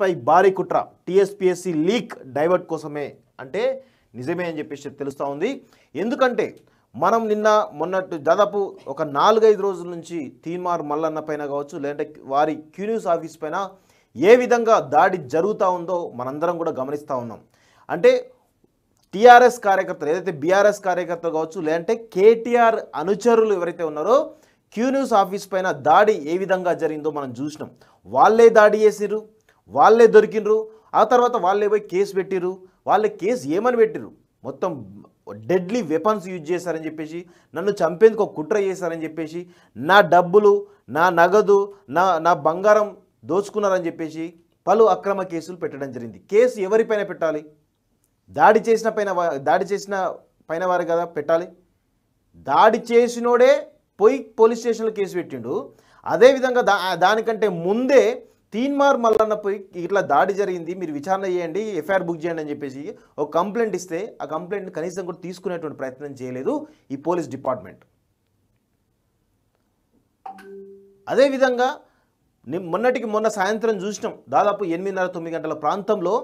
పై భారీ కుట్ర TSPSC leak divert కోసమే అంటే నిజమే అని చెప్పేసి తెలుస్తూ ఉంది. ఎందుకంటే మనం మొన్నటి దాదాపు ఒక 4-5 రోజుల నుంచి తీన్మార్ మల్లన్న పైన కావచ్చు, లేదంటే వారి క్యూన్యూస్ ఆఫీస్ పైన ఏ విధంగా దాడి జరుగుతూ ఉందో మనందరం కూడా గమనిస్తూ ఉన్నాం. అంటే టీఆర్ఎస్ కార్యకర్తలు, ఏదైతే బీఆర్ఎస్ కార్యకర్తలు కావచ్చు, లేదంటే కేటీఆర్ అనుచరులు ఎవరైతే ఉన్నారో క్యూన్యూస్ ఆఫీస్ పైన దాడి ఏ విధంగా జరిగిందో మనం చూసినాం. వాళ్ళే దాడి చేసిర్రు, వాళ్ళే దొరికినరు, ఆ తర్వాత వాళ్ళే పోయి కేసు పెట్టిర్రు. వాళ్ళే కేసు ఏమని పెట్టిర్రు, మొత్తం డెడ్లీ వెపన్స్ యూజ్ చేశారని చెప్పేసి, నన్ను చంపేందుకు ఒక కుట్ర చేశారని చెప్పేసి, నా డబ్బులు, నా నగదు, నా బంగారం దోచుకున్నారని చెప్పేసి పలు అక్రమ కేసులు పెట్టడం జరిగింది. కేసు ఎవరిపైన పెట్టాలి? దాడి చేసిన పైన వారు కదా పెట్టాలి. దాడి చేసినోడే పోయి పోలీస్ స్టేషన్లో కేసు పెట్టిండు. అదేవిధంగా దానికంటే ముందే తీన్మార్ మల్లన్న పోయి ఇట్లా దాడి జరిగింది, మీరు విచారణ చేయండి, ఎఫ్ఐఆర్ బుక్ చేయండి అని చెప్పేసి ఒక కంప్లైంట్ ఇస్తే ఆ కంప్లైంట్ కనీసం కూడా తీసుకునేటువంటి ప్రయత్నం చేయలేదు ఈ పోలీస్ డిపార్ట్మెంట్. అదేవిధంగా మొన్న సాయంత్రం చూసినాం, దాదాపు 8:30-9 గంటల ప్రాంతంలో